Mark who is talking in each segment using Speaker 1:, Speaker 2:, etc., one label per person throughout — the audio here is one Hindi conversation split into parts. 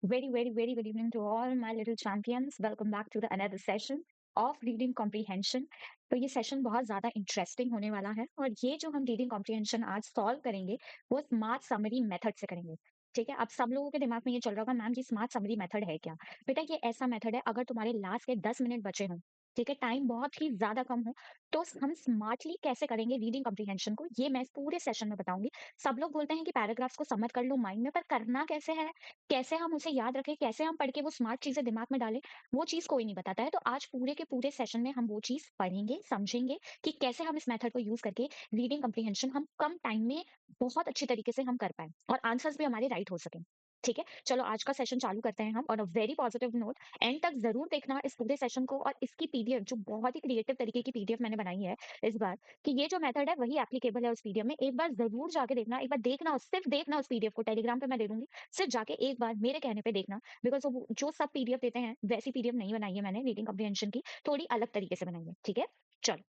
Speaker 1: Very good evening to all my little champions. Welcome back to the another session of reading comprehension. तो ये सेशन बहुत ज्यादा इंटरेस्टिंग होने वाला है और ये जो हम रीडिंग कॉम्प्रीहेंशन आज सॉल्व करेंगे वो स्मार्ट समरी मेथड से करेंगे। ठीक है, अब सब लोगों के दिमाग में ये चल रहा होगा, मैम ये स्मार्ट समरी मेथड है क्या? बेटा ये ऐसा मेथड है, अगर तुम्हारे लास्ट के 10 मिनट बचे हों, ठीक है, टाइम बहुत ही ज्यादा कम हो, तो हम स्मार्टली कैसे करेंगे रीडिंग कॉम्प्रीहेंशन को, ये मैं इस पूरे सेशन में बताऊंगी। सब लोग बोलते हैं कि पैराग्राफ्स को समझ कर लो माइंड में, पर करना कैसे है, कैसे हम उसे याद रखें, कैसे हम पढ़ के वो स्मार्ट चीजें दिमाग में डालें, वो चीज कोई नहीं बताता है। तो आज पूरे के पूरे सेशन में हम वो चीज पढ़ेंगे, समझेंगे कि कैसे हम इस मेथड को यूज करके रीडिंग कम्प्रीहेंशन हम कम टाइम में बहुत अच्छी तरीके से हम कर पाए और आंसर्स भी हमारे राइट हो सके। ठीक है, चलो आज का सेशन चालू करते हैं हम, और a very positive note. And तक जरूर देखना इस पूरे सेशन को, और इसकी पीडीएफ जो बहुत ही क्रिएटिव तरीके की पीडीएफ मैंने बनाई है इस बार, कि ये जो मेथड है वही एप्लीकेबल है उस पीडीएफ में। एक बार जरूर जाके देखना, एक बार देखना, सिर्फ देखना उस पीडीएफ को, टेलीग्राम पे मैं दे दूंगी, सिर्फ जाके एक बार मेरे कहने पे देखना। बिकॉज वो जो सब पीडीएफ देते हैं वैसी पीडीएफ नहीं बनाई है मैंने रीडिंग कॉम्प्रिहेंशन की, थोड़ी अलग तरीके से बनाई है। ठीक है, चलो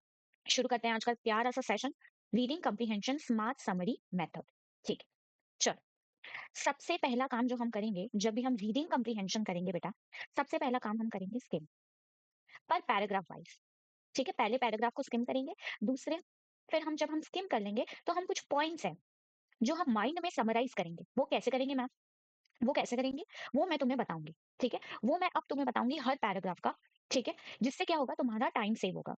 Speaker 1: शुरू करते हैं आज का प्यारा सा session, reading comprehension smart summary method. ठीक है, चलो सबसे पहला काम जो हम करेंगे जब भी हम रीडिंग कॉम्प्रिहेंशन करेंगे बेटा, सबसे पहला काम हम करेंगे स्किम, पर पैराग्राफ वाइज। ठीक है, पहले पैराग्राफ को स्किम करेंगे, दूसरे फिर हम जब हम स्किम कर लेंगे तो हम कुछ पॉइंट्स हैं जो हम माइंड में समराइज करेंगे। वो कैसे करेंगे मैम, वो कैसे करेंगे वो मैं तुम्हें बताऊंगी। ठीक है, वो मैं अब तुम्हें बताऊंगी हर पैराग्राफ का। ठीक है, जिससे क्या होगा, तुम्हारा टाइम सेव होगा,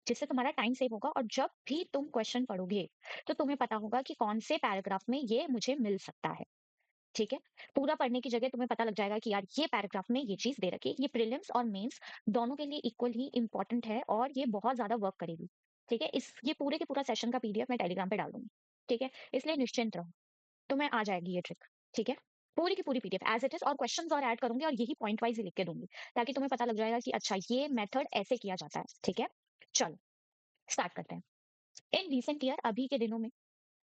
Speaker 1: जिससे तुम्हारा टाइम सेव होगा, और जब भी तुम क्वेश्चन पढ़ोगे तो तुम्हें पता होगा कि कौन से पैराग्राफ में ये मुझे मिल सकता है। ठीक है, पूरा पढ़ने की जगह तुम्हें पता लग जाएगा कि यार ये पैराग्राफ में ये चीज दे रखी है, ये प्रीलिम्स और मेंस दोनों के लिए इक्वल ही इंपॉर्टेंट है और ये बहुत ज्यादा वर्क करेगी। ठीक है, इस ये पूरे के पूरा सेशन का पीडीएफ मैं टेलीग्राम पे डाल दूंगी। ठीक है, इसलिए निश्चिंत रहो, तुम्हें आ जाएगी ये ट्रिक। ठीक है, पूरी की पूरी पीडीएफ एज इट इज, और क्वेश्चंस और ऐड करूंगी और यही पॉइंट वाइज लिख के दूंगी, ताकि तुम्हें पता लग जाएगा कि अच्छा ये मेथड ऐसे किया जाता है। ठीक है, चलो स्टार्ट करते हैं। इन रिसेंट ईयर, अभी के दिनों में,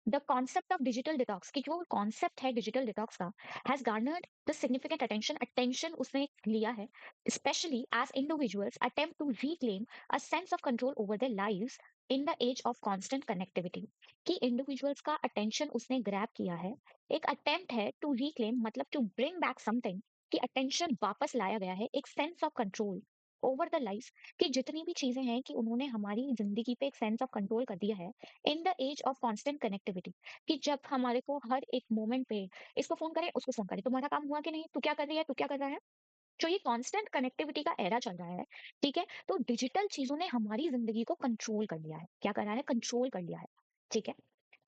Speaker 1: the concept of digital detox, की जो कॉन्सेप्ट है डिजिटल डिटॉक्स का, has garnered the significant attention, attention उसने लिया है, specially as individuals attempt to reclaim a sense of control over their lives in the age of constant connectivity. कि इंडिविजुअल्स का अटेंशन उसने ग्रैब किया है, एक अटेम्प्ट है टू रिक्लेम, मतलब टू ब्रिंग बैक समथिंग, कि अटेंशन वापस लाया गया है, एक sense of control over the life, कि जितनी भी चीजें हैं कि उन्होंने हमारी जिंदगी पे एक सेंस ऑफ कंट्रोल कर दिया है in the age of constant connectivity. कि जब हमारे को हर एक मोमेंट पे इसको फोन करें उसको फोन करें, तुम्हारा काम हुआ कि नहीं, तू क्या कर रही है, तू क्या कर रहा है, जो ये कांस्टेंट कनेक्टिविटी का एरा चल रहा है। ठीक है, तो डिजिटल चीजों ने हमारी जिंदगी को कंट्रोल कर लिया है, क्या कर रहा है, कंट्रोल कर लिया है। ठीक है,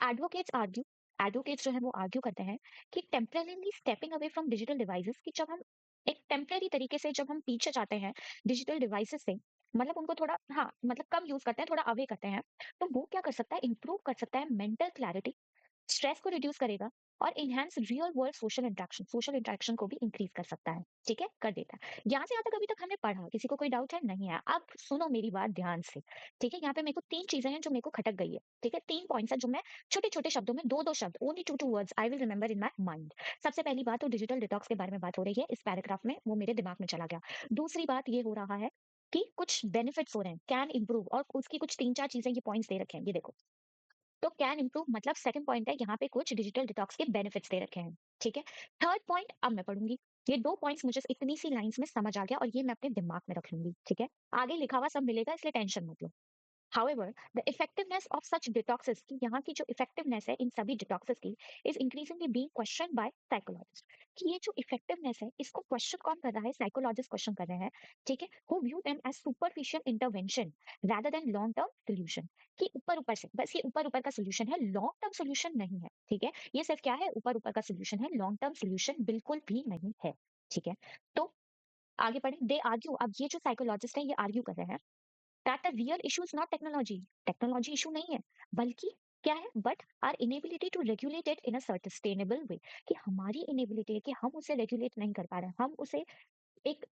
Speaker 1: एडवोकेट्स आर्ग्यू, एडवोकेट्स जो है वो आर्ग्यू करते हैं कि temporarily stepping away from digital devices, कि जब हम एक टेम्परेरी तरीके से जब हम पीछे जाते हैं डिजिटल डिवाइसेस से, मतलब उनको थोड़ा, हाँ मतलब कम यूज करते हैं, थोड़ा अवे करते हैं, तो वो क्या कर सकता है, इंप्रूव कर सकता है मेंटल क्लैरिटी, स्ट्रेस को रिड्यूस करेगा, और enhance real world social interaction को भी इंक्रीज कर सकता है। ठीक है, कर देता है। यहाँ से यहाँ तक अभी तक हमने पढ़ा, किसी को कोई डाउट है, नहीं है? अब सुनो मेरी बात ध्यान से। ठीक है, यहाँ पे मेरे को तीन चीजें हैं जो मेरे को खटक गई है। ठीक है, तीन पॉइंट्स है जो मैं छोटे छोटे शब्दों में, दो दो शब्द, only two two words I will remember in my mind. सबसे पहली बात तो डिजिटल डिटॉक्स के बारे में बात हो रही है इस पैराग्राफ में, वो मेरे दिमाग में चला गया। दूसरी बात ये हो रहा है कि कुछ बेनिफिट्स हो रहे हैं, कैन इंप्रूव, और उसकी कुछ तीन चार चीजें, ये पॉइंट्स दे रखे हैं, ये देखो। तो कैन इंप्रूव मतलब सेकंड पॉइंट है, यहाँ पे कुछ डिजिटल डिटॉक्स के बेनिफिट्स दे रखे हैं। ठीक है, थर्ड पॉइंट अब मैं पढ़ूंगी। ये दो पॉइंट्स मुझे इतनी सी लाइंस में समझ आ गया, और ये मैं अपने दिमाग में रख लूंगी। ठीक है, आगे लिखा हुआ सब मिलेगा, इसलिए टेंशन मत लो। However, the effectiveness of such detoxes, की यहाँ की जो इफेक्टिवनेस है इन सभी डिटॉक्सेस की, is increasingly being question by psychologist. कि ये जो इफेक्टिवनेस है इसको क्वेश्चन कौन कर रहा है, साइकोलॉजिस्ट क्वेश्चन कर रहे हैं। ठीक है, who view them as superficial intervention rather than long term solution. कि ऊपर ऊपर से बस ये ऊपर ऊपर का सोल्यूशन है, लॉन्ग टर्म सोल्यूशन नहीं है। ठीक है, ये सिर्फ क्या है, ऊपर ऊपर का सोल्यूशन है, लॉन्ग टर्म सोल्यूशन बिल्कुल भी नहीं है। ठीक है, तो आगे बढ़े, दे आर्ग्यू, अब ये जो साइकोलॉजिस्ट है ये आर्ग्यू कर रहे हैं that the real issue is not technology, technology issue नहीं है, बल्कि क्या है, but our inability to regulate it in a sustainable way. कि हमारी इनेबिलिटी है कि हम उसे रेगुलेट नहीं कर पा रहे हैं, हम उसे एक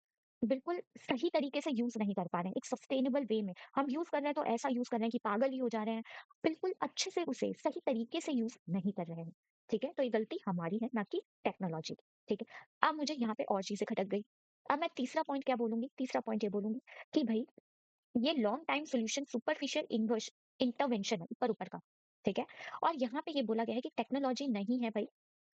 Speaker 1: बिल्कुल सही तरीके से यूज नहीं कर पा रहे हैं, एक सस्टेनेबल वे में हम यूज कर रहे हैं, तो ऐसा यूज कर रहे हैं कि पागल ही हो जा रहे हैं, बिल्कुल अच्छे से उसे सही तरीके से यूज नहीं कर रहे हैं। ठीक है, तो ये गलती हमारी है, ना कि टेक्नोलॉजी की। ठीक है, अब मुझे यहाँ पे और चीजें खटक गई। अब मैं तीसरा पॉइंट क्या बोलूंगी, तीसरा पॉइंट ये बोलूंगी कि भाई ये long time solution superficial inverse intervention है, ऊपर ऊपर का। ठीक है, और यहाँ पे ये बोला गया है कि टेक्नोलॉजी नहीं है भाई,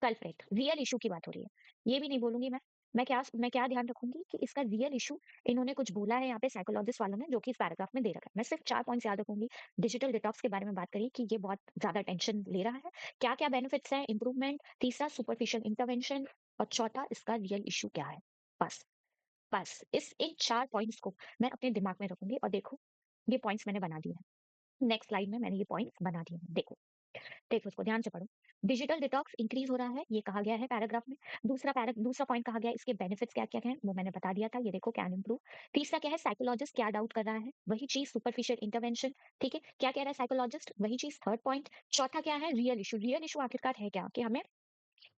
Speaker 1: कल्प्रिट, रियल इश्यू की बात हो रही है। ये भी नहीं बोलूँगी मैं। मैं क्या ध्यान रखूँगी कि इसका रियल इश्यू इन्होंने कुछ बोला है यहाँ पे साइकोलॉजिस्ट वालों ने जो कि इस पैराग्राफ में दे रखा है। मैं सिर्फ 4 पॉइंट्स याद रखूँगी। डिजिटल डिटॉक्स के बारे में बात करी कि ये बहुत ज़्यादा टेंशन ले रहा है। क्या-क्या बेनिफिट्स हैं, इम्प्रूवमेंट, तीसरा सुपरफिशियल इंटरवेंशन और चौथा इसका रियल इश्यू क्या है। बस, बस इस इन 4 पॉइंट्स को मैं अपने दिमाग में रखूँगी और देखो, ये पॉइंट्स मैंने बना दिए हैं। नेक्स्ट स्लाइड में मैंने ये पॉइंट्स बना दिए हैं। देखो इसको ध्यान से पढ़ो। डिजिटल डिटॉक्स इंक्रीज हो रहा है, ये कहा गया है पैराग्राफ में। दूसरा पॉइंट कहा गया है, इसके बेनिफिट्स क्या-क्या हैं, वो मैंने बता दिया था, ये देखो कैन इम्प्रूव। तीसरा क्या है, साइकोलॉजिस्ट क्या डाउट कर रहा है, वही चीज़ सुपरफिशियल इंटरवेंशन, ठीक है? क्या कह रहा है साइकोलॉजिस्ट, वही चीज़ थर्ड पॉइंट। चौथा क्या है, रियल इश्यू आखिरकार है क्या? कि हमें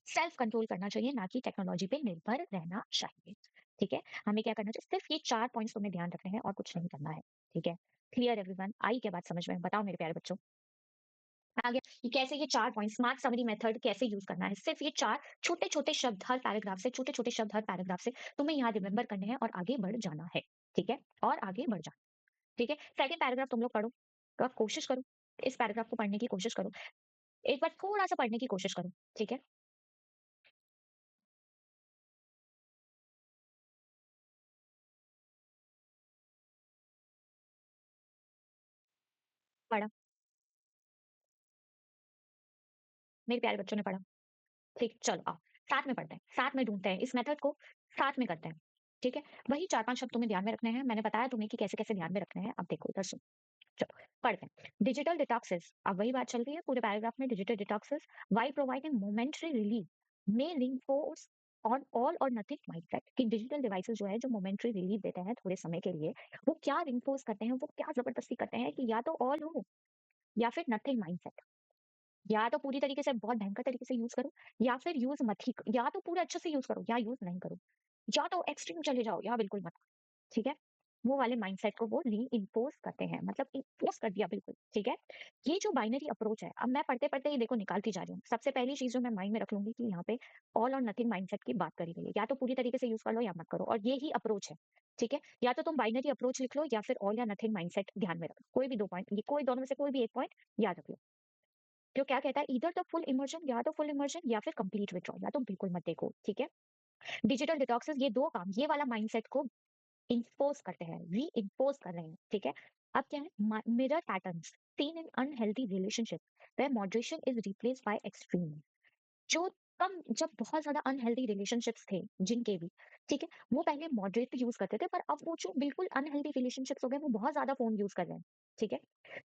Speaker 1: सेल्फ कंट्रोल करना चाहिए, ना कि टेक्नोलॉजी पे निर्भर रहना चाहिए, ठीक है? हमें क्या करना चाहिए, सिर्फ ये 4 पॉइंट्स तुम्हें ध्यान रखने हैं और कुछ नहीं करना है, ठीक है? Clear everyone? आई क्या बात समझ में? बताओ मेरे प्यारे बच्चों। आ गया कि कैसे ये 4 पॉइंट स्मार्ट समरी मेथड कैसे यूज़ करना है। सिर्फ़ ये 4 छोटे-छोटे शब्द हर पैराग्राफ से छोटे-छोटे शब्द हर पैराग्राफ से तुम्हें यहाँ रिमेंबर करने हैं और आगे बढ़ जाना है, ठीक है? और आगे बढ़ जाना, ठीक है? सेकंड पैराग्राफ तुम लोग पढ़ो, कोशिश करो, इस पैराग्राफ को पढ़ने की कोशिश करो। एक बार थोड़ा-सा पढ़ने की कोशिश करो, ठीक है? पढ़ा, मेरे प्यारे बच्चों ने पढ़ा। ठीक, चलो आओ, साथ में पढ़ते हैं, साथ में ढूँढते हैं, इस मेथड को साथ में करते हैं, ठीक है? वही 4-5 शब्द तुम्हें ध्यान में रखने हैं, मैंने बताया तुम्हें कि कैसे-कैसे ध्यान में रखने हैं, अब देखो इधर सुनो। चलो पढ़ते हैं। डिजिटल डिटॉक्सेस, अब वही बात चल रही है पूरे पैराग्राफ में। Digital detoxes while providing momentary relief may reinforce on all और नथिंग माइंडसेट, कि डिजिटल डिवाइसेस जो है जो मोमेंटरी रिलीफ देते हैं थोड़े समय के लिए, वो क्या रिइंफोर्स करते हैं, वो क्या जबरदस्ती करते हैं कि या तो ऑल हो या फिर नथिंग माइंडसेट। या तो पूरी तरीके से बहुत भयंकर तरीके से यूज करो, या फिर यूज मत ही, या तो पूरे अच्छे से यूज करो या यूज नहीं करो, या तो एक्सट्रीम चले जाओ या बिल्कुल मत, ठीक है? वो वाले माइंडसेट को वो रीइंफोर्स करते हैं, मतलब इन्फोर्स कर दिया बिल्कुल, ठीक है? ये जो बाइनरी अप्रोच है, अब मैं पढ़ते-पढ़ते ये देखो निकालती जा रही हूँ। सबसे पहली चीज़ जो मैं माइंड में रख लूँगी कि यहाँ पे ऑल और नथिंग माइंडसेट की बात करी गई है। या तो पूरी तरीके से यूज़ कर लो या मत करो, और ये ही अप्रोच है, ठीक है? या तो तुम बाइनरी अप्रोच लिख लो या फिर ऑल या नथिंग माइंडसेट ध्यान में रखो। कोई भी 2 पॉइंट, ये कोई दोनों में से कोई भी एक पॉइंट याद रख लो। जो क्या कहता है, ईदर द फुल इमर्जन, या तो फुल इमर्जन या फिर कंप्लीट विथड्रॉल, या तो बिल्कुल मत देखो, ठीक है? डिजिटल डिटॉक्सेस ये 2 काम ये वाला माइंडसेट को इन्फोर्स करते हैं, री-इन्फोर्स कर रहे हैं, ठीक है? अब क्या है, mirror patterns seen in unhealthy relationship where moderation is replaced by extreme. जो कम जब बहुत ज्यादा अनहेल्दी रिलेशनशिप्स थे जिनके भी, ठीक है, वो पहले मॉडरेट यूज करते थे, पर अब वो जो बिल्कुल अनहेल्दी रिलेशनशिप्स हो गए, वो बहुत ज्यादा फोन यूज कर रहे हैं, ठीक है?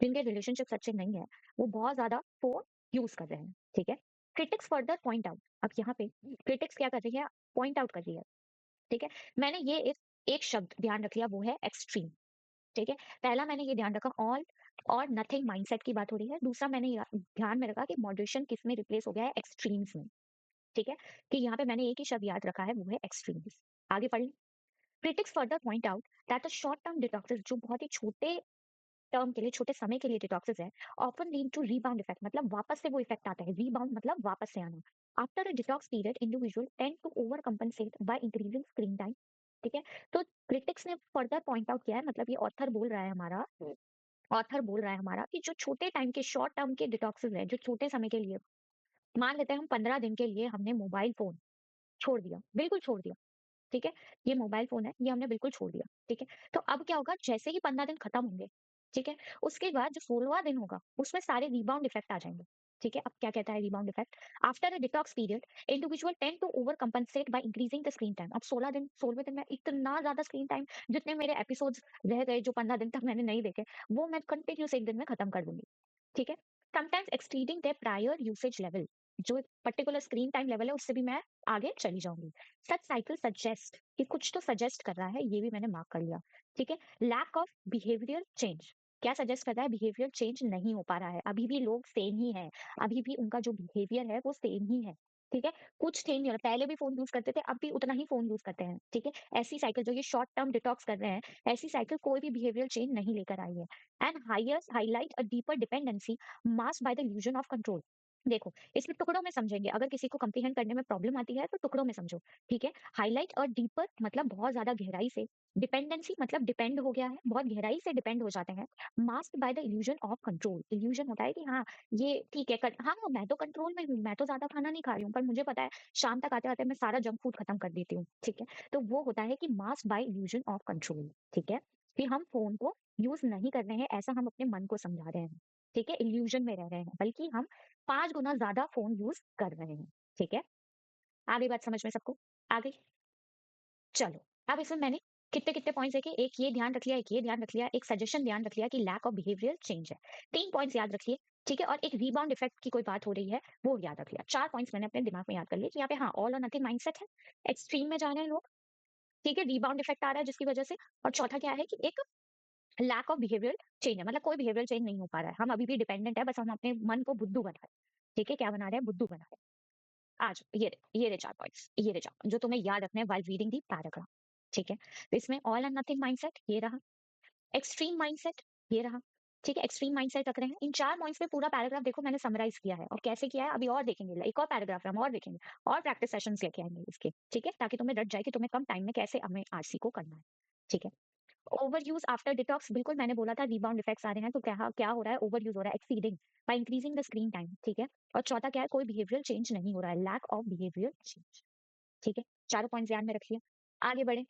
Speaker 1: जिनके रिलेशनशिप्स अच्छे नहीं है, वो बहुत ज्यादा फोन यूज कर रहे हैं, ठीक है? क्रिटिक्स फर्दर पॉइंट आउट, अब यहाँ पे क्रिटिक्स क्या कर रही है, पॉइंट आउट कर रही है, ठीक है? मैंने ये एक शब्द ध्यान रख लिया, वो है एक्सट्रीम, ठीक है? पहला मैंने ये ध्यान रखा ऑल और नथिंग माइंडसेट की बात हो रही है। दूसरा मैंने ध्यान में रखा कि मॉडरेशन किस में रिप्लेस हो गया है, एक्सट्रीम्स में, ठीक है? कि यहाँ पे मैंने एक ही शब्द याद रखा है, वो है एक्सट्रीम्स। आगे पढ़ लें। Critics further point out that the short term detoxes, जो बहुत ही छोटे टर्म के लिए, छोटे समय के लिए डिटॉक्सेस है, often lead to rebound effect, मतलब वापस से वो इफेक्ट आता है। रीबाउंड मतलब वापस से आना। After a detox period individual tend to over compensate by increasing screen time, ठीक है? तो क्रिटिक्स ने फर्दर पॉइंट आउट किया है, मतलब ये ऑथर बोल रहा है हमारा, ऑथर बोल रहा है हमारा कि जो छोटे टाइम के शॉर्ट टर्म के डिटॉक्सेस है, जो छोटे समय के लिए, मान लेते हैं हम 15 दिन के लिए हमने मोबाइल फोन छोड़ दिया, बिल्कुल छोड़ दिया, ठीक है? ये मोबाइल फ़ोन है, ये हमने बिल्कुल छोड़ दिया, ठीक है? तो अब क्या होगा, जैसे ही 15 दिन खत्म होंगे, ठीक है? उसके बाद जो 16वाँ दिन होगा, उसमें सारे रिबाउंड इफ़ेक्ट आ जाएँगे, ठीक है? अब क्या कहता है rebound effect? After a detox period, individual tend to over compensate by increasing the screen time. अब 16 दिन, 16वें दिन में इतना ज़्यादा स्क्रीन टाइम, जितने मेरे एपिसोड्स रह गए, जो 15 दिन तक मैंने नहीं देखे, वो मैं कंटिन्यूअस 1 दिन में खत्म कर दूँगी, ठीक है? Sometimes exceeding their prior usage level, जो पर्टिकुलर स्क्रीन टाइम लेवल है, उससे भी मैं आगे चली जाऊँगी। सच साइकिल सजेस्ट, कि कुछ तो सजेस्ट कर रहा है, ये भी मैंने मार्क कर लिया, ठीक है? लैक ऑफ बिहेवियरल चेंज, क्या सजेस्ट कर रहा है, बिहेवियर चेंज नहीं हो पा रहा है, अभी भी लोग सेम ही हैं, अभी भी उनका जो बिहेवियर है वो सेम ही है, ठीक है? कुछ चेंज नहीं हो रहा, पहले भी फोन यूज करते थे, अब भी उतना ही फोन यूज करते हैं, ठीक है? ऐसी साइकिल, जो ये शॉर्ट टर्म डिटॉक्स कर रहे हैं, ऐसी साइकिल कोई भी बिहेवियरल चेंज नहीं लेकर आई है। And highlight a deeper dependency masked by the illusion of control, देखो, इसमें टुकड़ों में समझेंगे, अगर किसी को कम्प्रीहेंड करने में प्रॉब्लम आती है, तो टुकड़ों में समझो, ठीक है? हाइलाइट और डीपर मतलब बहुत ज़्यादा गहराई से, डिपेंडेंसी मतलब डिपेंड हो गया है, बहुत गहराई से डिपेंड हो जाते हैं। Masked by the illusion of control, illusion होता है कि हाँ, ये ठीक है, हाँ, मैं तो कंट्रोल में हूँ, मैं तो ज़्यादा खाना नहीं खा रही हूँ, पर मुझे पता है शाम तक आते-आते मैं सारा जंक फूड खत्म कर देती हूँ, ठीक है? तो वो होता है कि masked by illusion of control, ठीक है? कि हम फ़ोन को यूज़ नहीं कर रहे हैं, ऐसा हम अपने मन को समझा रहे हैं, ठीक है? इल्यूजन में रह रहे हैं, बल्कि हम 5 गुना ज़्यादा फ़ोन यूज़ कर रहे हैं, ठीक है? आ गई बात समझ में सबको? आ गई? चलो, अब इसमें मैंने कितने-कितने पॉइंट्स देखे, एक ये ध्यान रख लिया, एक ये ध्यान रख लिया, एक सजेशन ध्यान रख लिया कि लैक ऑफ बिहेवियरल चेंज है। 3 पॉइंट्स याद रख लिए, ठीक है? और एक रिबाउंड इफेक्ट की कोई बात हो रही है, वो याद रख लिया। 4 पॉइंट्स मैंने अपने दिमाग में याद कर लिए कि यहाँ पे हाँ, ऑल और नथिंग माइंडसेट है, एक्सट्रीम में जा रहे हैं लोग, ठीक है? रिबाउंड इफेक्ट आ रहा है जिसकी वजह से, और चौथा क्या है कि एक लैक ऑफ बिहेवियरल चेंज है, मतलब कोई बिहेवियरल चेंज नहीं हो पा रहा है। हम अभी भी डिपेंडेंट है, बस हम अपने मन को बुद्धू बना रहे हैं, ठीक है? क्या बना रहे हैं? बुद्धू बना रहे हैं। आज ये रहे 4 पॉइंट्स, ये रहे 4 जो तुम्हें याद रखने हैं व्हाइल रीडिंग द पैराग्राफ, ठीक है? तो इसमें ऑल एंड नथिंग माइंडसेट ये रहा, एक्सट्रीम माइंडसेट ये रहा, ठीक है? एक्सट्रीम माइंडसेट रख रहे हैं। इन 4 पॉइंट्स पे पूरा पैराग्राफ देखो मैंने समराइज़ किया है, और कैसे किया है अभी और देखेंगे, एक और पैराग्राफ है हम और देखेंगे, और प्रैक्टिस सेशंस लेके आएँगे इसके, ठीक है? ताकि तुम्हें रट जाए कि तुम्हें कम टाइम में कैसे हमें आरसी को करना है, ठीक है? ओवर यूज आफ्टर डिटॉक्स, बिल्कुल मैंने बोला था रिबाउंड इफेक्ट्स आ रहे हैं, तो क्या क्या हो रहा है? ओवर यूज हो रहा है, exceeding bye increasing the screen time, ठीक है? और चौथा क्या है? कोई बिहेवियरल चेंज नहीं हो रहा है, लैक ऑफ बिहेवियरल चेंज, ठीक है? चारों पॉइंट्स ध्यान में रखिए। आगे बढ़े,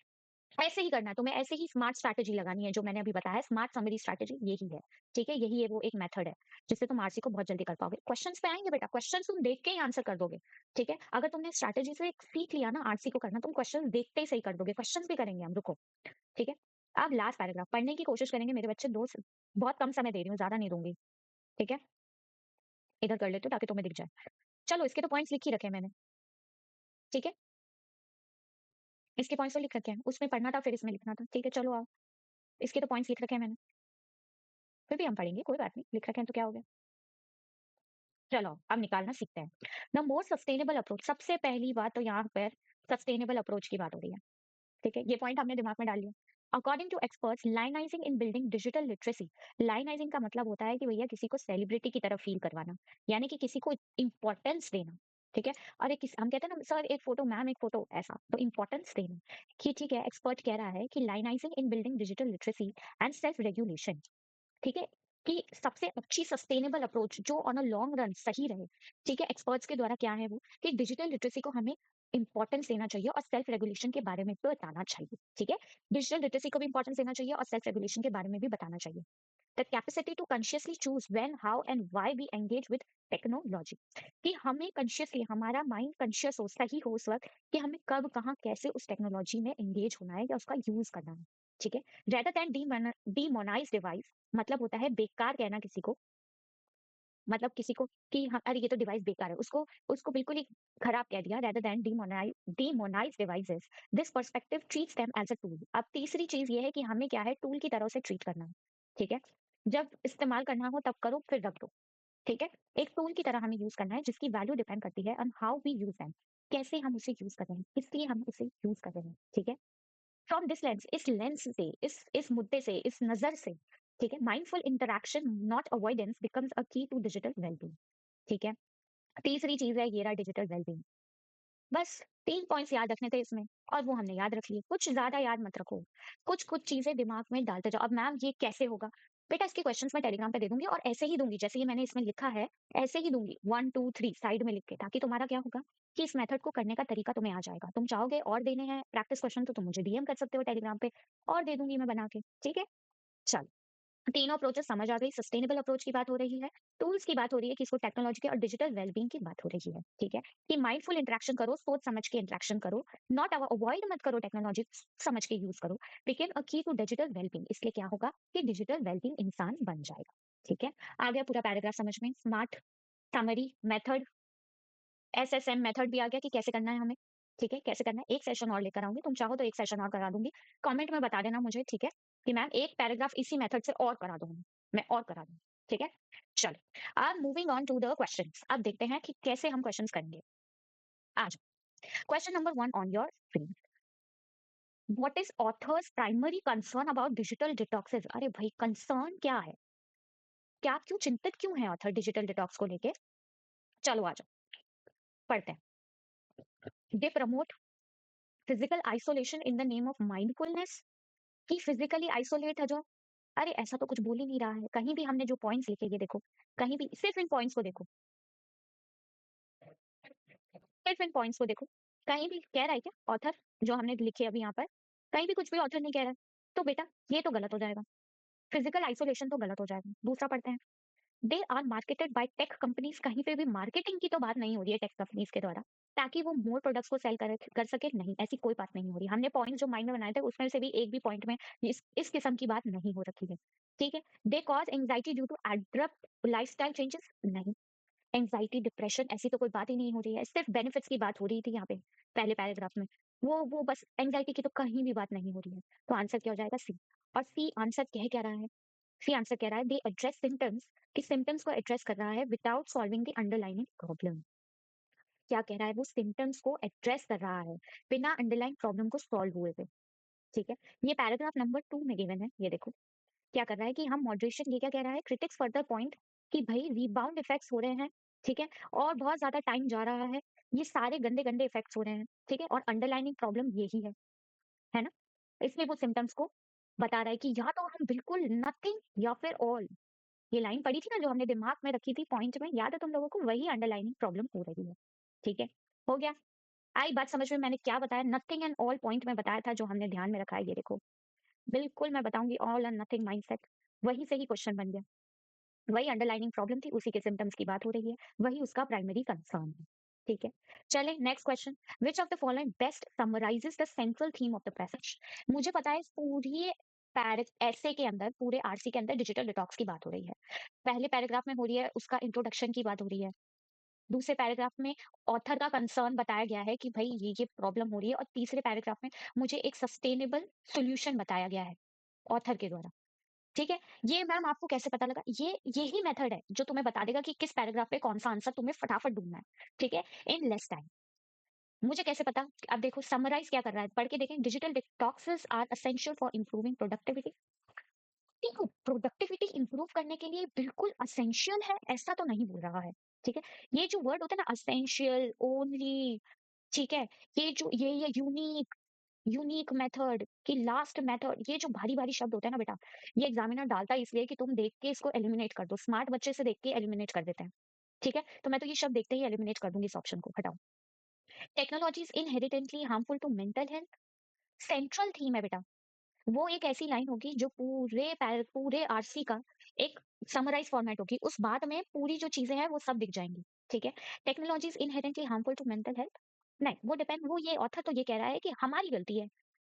Speaker 1: ऐसे ही करना है, तुम्हें ऐसे ही स्मार्ट स्ट्रैटेजी लगानी है, जो मैंने अभी बताया, स्मार्ट समरी स्ट्रैटेजी यही है, ठीक है? यही है वो एक मेथड है, जिससे तुम आरसी को बहुत जल्दी कर पाओगे। क्वेश्चंस पे आएंगे बेटा, क्वेश्चंस तुम देख के ही आंसर कर दोगे, ठीक है? अगर तुमने स्ट्रैटेजी से सीख लिया ना आरसी को करना, तुम क्वेश्चंस देखते ही सही कर दोगे। क्वेश्चंस भी करेंगे हम, रुको, ठीक है? अब लास्ट पैराग्राफ पढ़ने की कोशिश करेंगे मेरे बच्चे, बहुत कम समय दे रही हूँ, ज्यादा नहीं दूंगी, ठीक है? इधर कर लेते हो ताकि तुम्हें दिख जाए। चलो, इसके तो पॉइंट्स लिख ही रखे हैं मैंने, ठीक है? इसके पॉइंट्स तो लिख रखे हैं, उसमें पढ़ना था फिर इसमें लिखना था, ठीक है? चलो आओ, इसके तो पॉइंट्स लिख रखे हैं मैंने, फिर भी हम पढ़ेंगे, कोई बात नहीं, लिख रखे हैं तो क्या हो गया? चलो अब निकालना सीखते हैं। द मोर सस्टेनेबल अप्रोच, सबसे पहली बात तो यहाँ पर सस्टेनेबल अप्रोच की बात हो रही है, ठीक है? ये पॉइंट हमने दिमाग में डाल लिया। According to experts, lionizing in building digital literacy, lionizing का मतलब होता है कि भैया किसी को सेलिब्रिटी की तरह फील करवाना, यानी कि किसी को इंपॉर्टेंस देना, ठीक है? और एक हम कहते हैं ना सर एक फोटो, मैम एक फोटो, ऐसा तो इंपॉर्टेंस देना, कि ठीक है? एक्सपर्ट कह रहा है कि lionizing in building digital literacy and self regulation, ठीक है? कि सबसे अच्छी सस्टेनेबल अप्रोच जो ऑन अ लॉन्ग रन सही रहे, ठीक है? एक्सपर्ट्स के द्वारा क्या है वो, कि डिजिटल लिटरेसी को हमें इंपॉर्टेंस देना चाहिए और सेल्फ रेगुलेशन के बारे में भी बताना चाहिए, ठीक है? डिजिटल लिटरेसी को भी इंपॉर्टेंस देना चाहिए और सेल्फ रेगुलेशन के बारे में भी बताना चाहिए। The capacity to consciously choose when, how and why we engage with technology, कि हमें कॉन्शियसली, हमारा माइंड कॉन्शियस हो, सही हो उस वक्त, कि हमें कब कहाँ कैसे उस टेक्नोलॉजी में एंगेज होना है या उसका यूज करना है, ठीक है? रेदर देन डीमोनाइज डिवाइस, मतलब होता है बेकार कहना किसी को, मतलब किसी को कि हाँ, अरे ये तो डिवाइस बेकार है, उसको उसको बिल्कुल ही खराब कह दिया, rather than demonize devices, this perspective treats them as a tool. अब तीसरी चीज ये है कि हमें क्या है, टूल की तरह से ट्रीट करना है, ठीक है? जब इस्तेमाल करना हो तब करो, फिर रख दो, ठीक है? एक टूल की तरह हमें यूज करना है, जिसकी वैल्यू डिपेंड करती है on how we use them, कैसे हम उसे यूज कर रहे हैं, इसलिए हम उसे यूज कर रहे हैं, ठीक है? फ्रॉम दिस लेंस, इस लेंस से, इस मुद्दे से, इस नजर से, ठीक है? Mindful interaction not avoidance becomes a की टू डिजिटल वेलबींग, ठीक है? तीसरी चीज है ये रहा डिजिटल वेलबींग। बस 3 पॉइंट्स याद रखने थे इसमें, और वो हमने याद रख लिए। कुछ ज़्यादा याद मत रखो, कुछ-कुछ चीज़ें दिमाग में डालते जाओ। अब मैम ये कैसे होगा? बेटा इसके क्वेश्चंस मैं टेलीग्राम पे दे दूँगी, और ऐसे ही दूँगी जैसे ये मैंने इसमें लिखा है, ऐसे ही दूँगी 1, 2, 3 साइड में लिख के, ताकि तुम्हारा क्या होगा कि इस मेथड को करने का तरीका तुम्हें आ जाएगा। तुम चाहोगे और देने हैं प्रैक्टिस क्वेश्चन तो तुम मुझे डीएम कर सकते हो टेलीग्राम पे, और दे दूँगी मैं बना के, ठीक है? चलो। तीनों अप्रोचेस समझ आ गई, सस्टेनेबल अप्रोच की बात हो रही है, टूल्स की बात हो रही है कि इसको टेक्नोलॉजी के, और डिजिटल वेलबींग की बात हो रही है, ठीक है? कि माइंडफुल इंटरेक्शन करो, सोच समझ के इंटरेक्शन करो, नॉट अवॉइड मत करो टेक्नोलॉजी, समझ के यूज करो, बिकेम अ की टू डिजिटल वेलबींग, इसलिए क्या होगा कि डिजिटल वेलबींग इंसान बन जाएगा, ठीक है? आ गया पूरा पैराग्राफ समझ में, smart summary method, SSM method भी आ गया कि कैसे करना है हमें, ठीक है? कैसे करना है, एक सेशन और लेकर आऊंगी, तुम चाहो तो एक सेशन और करा दूंगी, कमेंट में बता देना मुझे, ठीक है? कि मैम एक पैराग्राफ इसी मेथड से और करा दूंगी, मैं और करा दूंगी, ठीक है? चलो, अब moving on to the questions, अब देखते हैं कि कैसे हम क्वेश्चंस करेंगे। आज question number 1 on your screen, what is author's primary concern about digital detoxes? अरे भाई कंसर्न क्या है, क्या, क्यों चिंतित क्यों है ऑथर डिजिटल डिटॉक्स को लेके? चलो आ जाओ, पढ़ते हैं। They promote physical isolation in the name of mindfulness, कि फिजिकली आइसोलेट है जो। अरे ऐसा तो कुछ बोल ही नहीं रहा है, कहीं भी हमने जो पॉइंट्स लिखे ये देखो, कहीं भी सिर्फ इन पॉइंट्स को देखो, सिर्फ इन पॉइंट्स को देखो, कहीं भी कह रहा है क्या ऑथर जो हमने लिखे अभी यहाँ पर, कहीं भी कुछ भी ऑथर नहीं कह रहा है, तो बेटा ये तो गलत हो जाएगा, फिजिकल आइसोलेशन तो गलत हो जाएगा। दूसरा पढ़ते हैं। They are marketed by tech companies, कहीं पे भी मार्केटिंग की तो बात नहीं हो रही है टेक कंपनीज के द्वारा, ताकि वो मोर प्रोडक्ट्स को सेल कर सके, नहीं ऐसी कोई बात नहीं हो रही। हमने पॉइंट जो माइंड में बनाए थे उसमें से भी एक भी पॉइंट में इस किस्म की बात नहीं हो रखी है। ठीक है। They cause anxiety due to abrupt lifestyle changes, नहीं एंग्जाइटी डिप्रेशन ऐसी तो कोई बात ही नहीं हो रही है, सिर्फ बेनिफिट्स की बात हो रही थी यहाँ पे पहले पैराग्राफ में, वो बस एंग्जाइटी की तो कहीं भी बात नहीं हो रही है। तो आंसर क्या हो जाएगा? सी। और सी आंसर कह क्या रहा है? सी आंसर कह रहा है दे एड्रेस सिम्टम्स, कि सिम्टम्स को एड्रेस कर रहा है without solving the underlining problem. क्या कह रहा है? वो सिम्टम्स को एड्रेस कर रहा है बिना अंडरलाइन प्रॉब्लम को सॉल्व हुए थे। ठीक है। ये पैराग्राफ नंबर 2 में गिवन है, ये देखो क्या कर रहा है कि हम मॉडरेशन, ये क्या कह रहा है, क्रिटिक्स फर्दर पॉइंट कि भाई रिबाउंड इफेक्ट्स हो रहे हैं, ठीक है, और बहुत ज्यादा टाइम जा रहा है, ये सारे गंदे गंदे इफेक्ट्स हो रहे हैं, ठीक है, और अंडरलाइनिंग प्रॉब्लम यही है ना। इसलिए वो सिम्टम्स को बता रहा है कि या तो हम बिल्कुल नथिंग या फिर ऑल, ये लाइन पड़ी थी ना जो हमने दिमाग में रखी थी पॉइंट में, याद है तुम लोगों को? वही अंडरलाइनिंग प्रॉब्लम हो रही है। ठीक है, हो गया। आई बात समझ में? मैंने क्या बताया, नथिंग एंड ऑल पॉइंट में बताया था जो हमने ध्यान में रखा है, ये देखो बिल्कुल मैं बताऊंगी ऑल एंड नथिंग माइंडसेट, वही से ही क्वेश्चन बन गया, वही अंडरलाइनिंग प्रॉब्लम थी, उसी के सिम्टम्स की बात हो रही है, वही उसका प्राइमरी कंसर्न है। ठीक है, चलें next question. Which of the following best summarises the central theme of the passage? मुझे पता है इस पूरी ऐसे के अंदर, पूरे आरसी के अंदर डिजिटल डिटॉक्स की बात हो रही है। पहले पैराग्राफ में हो रही है उसका इंट्रोडक्शन की बात हो रही है, दूसरे पैराग्राफ में ऑथर का कंसर्न बताया गया है कि भाई ये प्रॉब्लम हो रही है, और तीसरे पैराग्राफ में मुझे एक सस्टेनेबल सॉल्यूशन बताया गया है ऑथर के द्वारा। ठीक है। ये मैम आपको कैसे पता लगा? ये यही मेथड है जो तुम्हें बता देगा कि किस पैराग्राफ पे कौन सा आंसर तुम्हें फटाफट ढूंढना है। ठीक है, इन लेस टाइम। मुझे कैसे पता? अब देखो समराइज क्या कर रहा है, पढ़ के देखें। Digital detoxes are essential for improving productivity. देखो प्रोडक्टिविटी इंप्रूव करने के लिए बिल्कुल असेंशियल है ऐसा तो नहीं बोल रहा है। ठीक है, ये जो वर्ड होता है ना, असेंशियल, ओनली, ठीक है, ये यूनिक, यूनिक मेथड की लास्ट मेथड, ये जो भारी भारी शब्द होते हैं ना बेटा, ये एग्जामिनर डालता है इसलिए कि तुम देख के इसको एलिमिनेट कर दो। स्मार्ट बच्चे से देख के एलिमिनेट कर देते हैं। ठीक है, तो मैं तो ये शब्द देखते ही एलिमिनेट कर दूंगी, इस ऑप्शन को हटाओ। Technology is inherently harmful to mental health, central theme है बेटा। वो एक ऐसी लाइन होगी जो पूरे आरसी का एक समराइज फॉर्मेट होगी, उस बात में पूरी जो चीजें हैं वो सब दिख जाएंगी। ठीक है। Technology is inherently harmful to mental health, नहीं वो डिपेंड, वो ये ऑथर तो ये कह रहा है कि हमारी गलती है,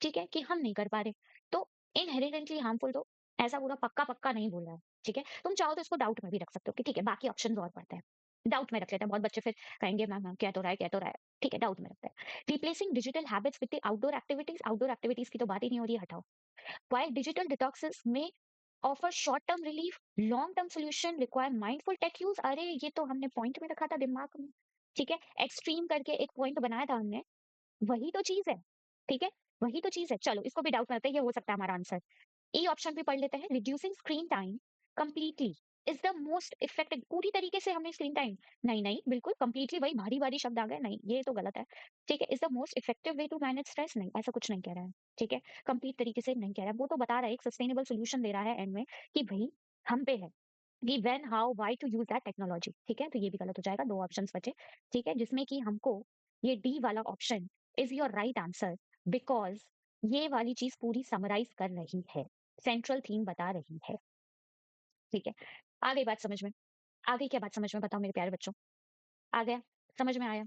Speaker 1: ठीक है, कि हम नहीं कर पा रहे, तो इनहेरेंटली हार्मफुल तो ऐसा पूरा पक्का पक्का नहीं बोल रहा है। ठीक है, तुम चाहो तो इसको डाउट में भी रख सकते हो कि ठीक है बाकी ऑप्शन और पढ़ते हैं, डाउट में रख लेते हैं। बहुत बच्चे फिर कहेंगे मैम मैम क्या तो रहा है, क्या तो रहा है, ठीक है डाउट में रखते हैं। Replacing digital habits with outdoor activities, outdoor activities की तो बात ही नहीं हो रही है, हटाओ। While digital detoxes may offer short-term relief, long-term solution require mindful tech use। अरे ये तो हमने पॉइंट में रखा था दिमाग में। ठीक है, एक्सट्रीम करके एक पॉइंट बनाया था हमने, वही तो चीज है। ठीक है, वही तो चीज है। चलो इसको भी डाउट में रखते हैं, ये हो सकता है हमारा आंसर। ए ऑप्शन भी पढ़ लेते हैं। Reducing screen time completely is the most effective, पूरी तरीके से हमने स्क्रीन टाइम, नहीं नहीं बिल्कुल कंप्लीटली, वही भारी भारी शब्द आ गए, नहीं ये तो गलत है। ठीक है, is the most effective way to manage stress, नहीं ऐसा कुछ नहीं कह रहा है। ठीक है, कंप्लीट तरीके से नहीं कह रहा है, वो तो बता रहा है एक सस्टेनेबल सोल्यूशन दे रहा है एंड में, कि भाई हम पे है कि when how why to use that technology. ठीक है, तो ये भी गलत हो जाएगा, दो ऑप्शंस बचे। ठीक है, जिसमें कि हमको ये डी वाला option is your right answer, because ये वाली चीज पूरी समराइज कर रही है, सेंट्रल थीम बता रही है। ठीक है, आ गई बात समझ में? आ गई क्या बात समझ में? बताओ मेरे प्यारे बच्चों, आ गया? समझ में आया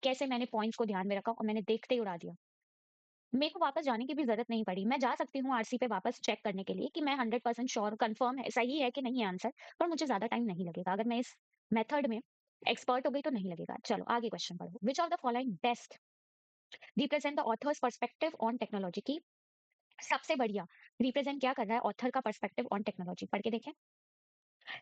Speaker 1: कैसे मैंने पॉइंट्स को ध्यान में रखा और मैंने देखते ही उड़ा दिया? मेरे को वापस जाने की भी जरूरत नहीं पड़ी, मैं जा सकती हूँ आरसी पे वापस चेक करने के लिए कि मैं 100% श्योर कंफर्म है, सही है कि नहीं है आंसर, पर मुझे ज्यादा टाइम नहीं लगेगा, अगर मैं इस मेथड में एक्सपर्ट हो गई तो नहीं लगेगा। चलो आगे क्वेश्चन पढ़ो। Which of the following best represent the author's perspective on technology, की सबसे बढ़िया रिप्रेजेंट क्या कर रहा है ऑथर का पर्सपेक्टिव ऑन टेक्नोलॉजी? पढ़ के देखें।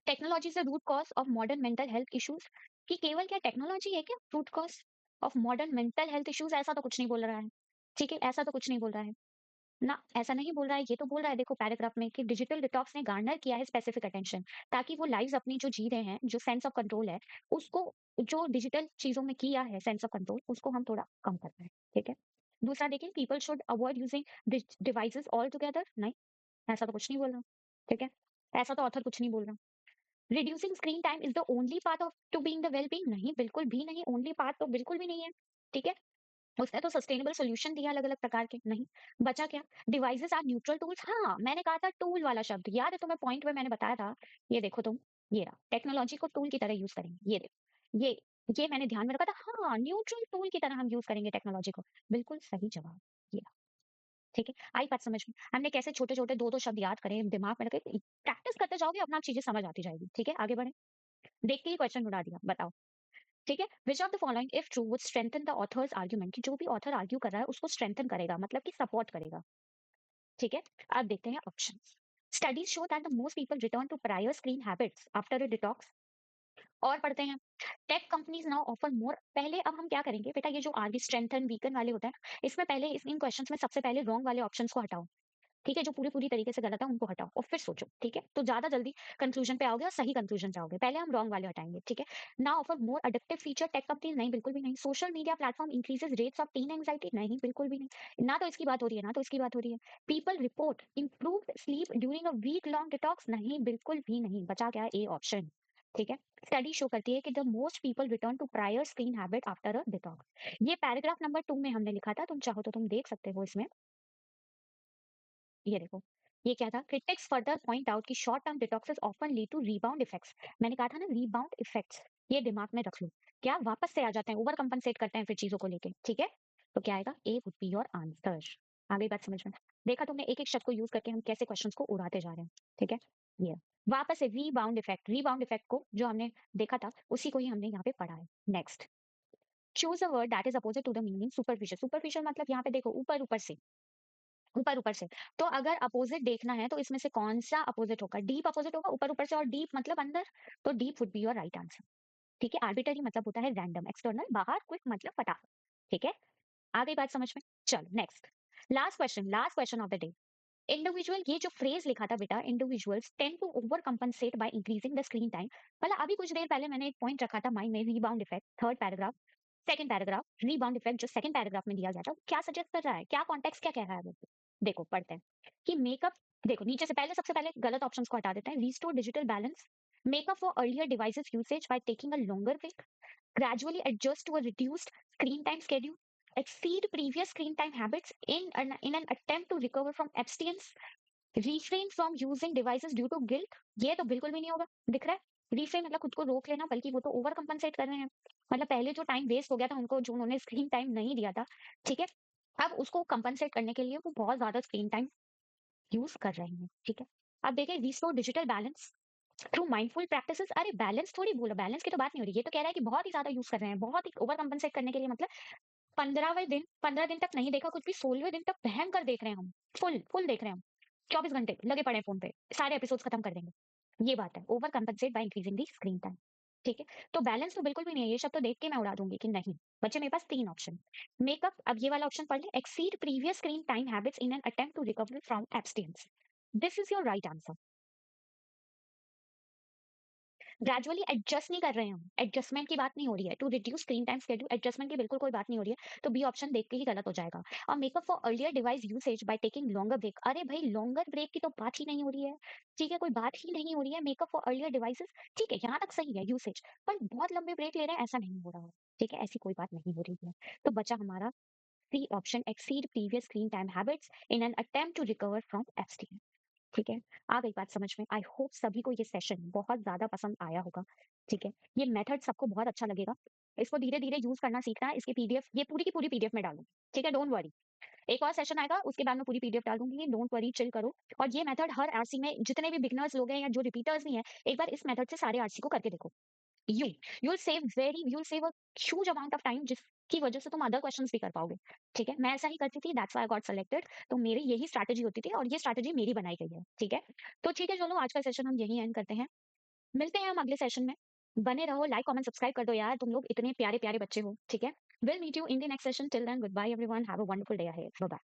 Speaker 1: Technology is the root cause of modern mental health issues, कि केवल क्या टेक्नोलॉजी है क्या root cause of modern mental health issues? ऐसा तो कुछ नहीं बोल रहा है। ठीक है, ऐसा तो कुछ नहीं बोल रहा है। ना, ऐसा नहीं बोल रहा है, ये तो बोल रहा है देखो पैराग्राफ में कि डिजिटल डिटॉक्स ने गार्नर किया है स्पेसिफिक अटेंशन, ताकि वो लाइव्स अपनी जो जी रहे हैं, जो सेंस ऑफ कंट्रोल है, उसको जो डिजिटल चीज़ों में किया है सेंस ऑफ कंट्रोल, उसको हम थोड़ा कम कर पाएँ, ठीक है? दूसरा देखिए people should avoid using devices all together, नहीं, ऐसा तो कुछ नहीं बोल रहा, ठीक है? ऐसा तो ऑथर कुछ नहीं बोल रहा। Reducing screen time is the only path of to being the well being, नहीं, बिल्कुल भी नहीं, ओनली पाथ तो बिल्कुल भी नहीं है, ठीक है? उसने तो सस्टेनेबल सॉल्यूशन दिया अलग-अलग प्रकार के, नहीं। बचा क्या? डिवाइसेज़ आर न्यूट्रल टूल्स, हाँ, मैंने कहा था टूल वाला शब्द, याद है तुम्हें पॉइंट में मैंने बताया था, ये देखो तुम, ये रहा, टेक्नोलॉजी को टूल की तरह यूज़ करेंगे, ये देखो। ये मैंने ध्यान में रखा था, हाँ, न्यूट्रल टूल की तरह हम यूज़ करेंगे टेक्नोलॉजी को, बिल्कुल सही जवाब, ये रहा, ठीक है? आई बात समझ में? हमने कैसे छोटे-छोटे 2-2 शब्द याद करे, दिमाग में रखे, प्रैक्टिस करते जाओगे, अपने आप चीज़ें समझ आती जाएगी, ठीक है? आगे बढ़ें। देख के ही क्वेश्चन उड़ा दिया, बताओ। ठीक है, which of the following if true would strengthen the author's argument, कि जो भी ऑथर आर्ग्यू कर रहा है उसको स्ट्रेंथन करेगा, मतलब कि सपोर्ट करेगा, ठीक है? अब देखते हैं options. Studies show that the most people return to prior screen habits after a detox. और पढ़ते हैं, tech companies now offer more, पहले अब हम क्या करेंगे बेटा, ये जो आर्ग्यू स्ट्रेंथन वीकन वाले होते हैं ना, इसमें पहले इन क्वेश्चंस में सबसे पहले रॉन्ग वाले ऑप्शंस को हटाओ, ठीक है? जो पूरी-पूरी तरीके से गलत है उनको हटाओ और फिर सोचो, ठीक है? तो ज़्यादा जल्दी कंक्लूजन पे आओगे और सही कंक्लूजन पे आओगे। पहले हम रॉन्ग वाले हटाएँगे, ठीक है? नाउ ऑफर मोर एडिक्टिव फीचर टेक कंपनीज, नहीं, बिल्कुल भी नहीं। Social media platform increases rates of tin anxiety, नहीं, बिल्कुल भी नहीं। ना तो इसकी बात हो रही है, ना तो इसकी बात हो रही है। People report improved sleep during a week long detox, नहीं, बिल्कुल भी नहीं। बचा क्या? ए ऑप्शन, ठीक है? स्टडी शो करती है कि the most people return to prior screen habit after a detox. ये पैराग्राफ नंबर 2 में हमने लिखा था, तुम चाहो तो तुम देख सकते हो इसमें। ये देखो, ये क्या था? क्रिटिक्स फर्दर पॉइंट आउट कि short term detoxes often lead to rebound effects. मैंने कहा था ना, रीबाउंड इफेक्ट्स, ये दिमाग में रख लो। क्या वापस से आ जाते हैं, ओवर कंपनसेट करते हैं फिर चीजों को लेके, ठीक है? तो क्या आएगा? ए वुड बी योर आंसर। आ गई बात समझ में? देखा तुमने, एक एक शब्द को यूज करके हम कैसे क्वेश्चंस को उड़ाते जा रहे हैं, ठीक है? ये वापस से रीबाउंड इफेक्ट को जो हमने देखा था उसी को ही हमने यहाँ पे पढ़ा है। Next, choose a word that is opposite to the meaning superficial. Superficial मतलब यहाँ पे देखो, ऊपर ऊपर से, ऊपर-ऊपर से। तो अगर अपोज़िट देखना है तो इसमें से कौन-सा अपोज़िट होगा? डीप अपोज़िट होगा ऊपर-ऊपर से, और डीप मतलब अंदर, तो deep would be your right answer. ठीक है? आर्बिट्रेरी मतलब होता है रैंडम, एक्सटर्नल बाहर, क्विक मतलब फटाफट। ठीक है? आ गई बात समझ में? चलो next. Last question of the day. Individual, ये जो फ्रेज़ लिखा था बेटा, individuals tend to over compensate by increasing the screen time. मतलब अभी कुछ देर पहले मैंने एक पॉइंट रखा था माइंड में, rebound effect, third paragraph, second paragraph, rebound effect जो सेकंड पैराग्राफ में दिया गया था, वो क्या सजेस्ट कर रहा है? क्या कॉन्टेक्स्ट क्या कह रहा है वो? देखो पढ़ते हैं कि मेकअप, देखो नीचे से पहले, सबसे पहले गलत ऑप्शंस को हटा देते हैं। Restore digital balance, make up for earlier devices usage by taking a longer break, gradually adjust to a reduced screen time schedule, exceed previous screen time habits in an attempt to recover from abstinence, refrain from using devices due to guilt। ये तो बिल्कुल भी नहीं होगा, दिख रहा है? refrain मतलब खुद को रोक लेना, बल्कि वो तो ओवर कंपनसेट कर रहे हैं। मतलब पहले जो टाइम वेस्ट हो गया था उनको, जो उन्होंने स्क्रीन टाइम नहीं दिया था, ठीक है, अब उसको कंपनसेट करने के लिए वो बहुत ज्यादा स्क्रीन टाइम यूज कर रहे हैं, ठीक है? अब देखिए, restore digital balance through mindful practices. अरे बैलेंस थोड़ी बोला, बैलेंस की तो बात नहीं हो रही, ये तो कह रहा है कि बहुत ही ज्यादा यूज कर रहे हैं, बहुत ही ओवर कंपनसेट करने के लिए, मतलब 15 दिन तक नहीं देखा कुछ भी, 16वें दिन तक भयंकर देख रहे हैं हम, फुल फुल देख रहे हैं हम, 24 घंटे लगे पड़े हैं फोन पे, सारे एपिसोड्स खत्म कर देंगे। ये बात है, over compensate by increasing the screen time, ठीक है? तो बैलेंस तो बिल्कुल भी नहीं है, ये शब्द तो देख के मैं उड़ा दूंगी कि नहीं। बच्चे मेरे पास 3 ऑप्शन। मेकअप, अब ये वाला ऑप्शन पढ़ ले, exceed previous screen time habits in an attempt to recover from abstinence, this is your right answer. Gradually adjust नहीं कर रहे हैं हम, एडजस्टमेंट की बात नहीं हो रही है, to reduce screen time schedule, adjustment की बिल्कुल कोई बात नहीं हो रही है, तो बी ऑप्शन देख के ही गलत हो जाएगा। और make up for earlier device usage by taking longer break, अरे भाई लॉन्गर ब्रेक की तो बात ही नहीं हो रही है, ठीक है, कोई बात ही नहीं हो रही है। मेकअप फॉर अर्लियर डिवाइसेस, ठीक है, यहाँ तक सही है यूसेज, पर बहुत लंबे ब्रेक ले रहे हैं ऐसा नहीं हो रहा है, ठीक है, ऐसी कोई बात नहीं हो रही है। तो बचा हमारा C option, exceed previous screen time habits in an attempt to recover from abstinence, ठीक है? आ गई बात समझ में? आई होप सभी को ये सेशन बहुत ज़्यादा पसंद आया होगा, ठीक है? ये मेथड सबको बहुत अच्छा लगेगा। इसको धीरे-धीरे यूज़ करना सीखना है। इसकी पीडीएफ, ये पूरी की पूरी पीडीएफ में डालूँगी, ठीक है? Don't worry. एक और सेशन आएगा, उसके बाद मैं पूरी पीडीएफ डाल दूँगी, डोंट वरी, चिल करो। और ये मेथड हर आरसी में जितने भी बिगिनर्स लोग हैं या जो रिपीटर्स भी हैं, एक बार इस मेथड से सारे आरसी को करके देखो। You you will save a huge amount of time, जिसकी वजह से तुम अदर क्वेश्चंस भी कर पाओगे, ठीक है? मैं ऐसा ही करती थी, that's why I got selected. तो मेरी यही स्ट्रैटेजी होती थी और ये स्ट्रैटेजी मेरी बनाई गई है, ठीक है? तो ठीक है, चलो आज का सेशन हम यहीं एंड करते हैं। मिलते हैं हम अगले सेशन में। बने रहो, लाइक, कमेंट, सब्सक्राइब कर दो यार, तुम लोग इतने प्यारे-प्यारे बच्चे हो, ठीक है? Will meet you in the next session, till then good bye everyone, have a wonderful day ahead, bye bye.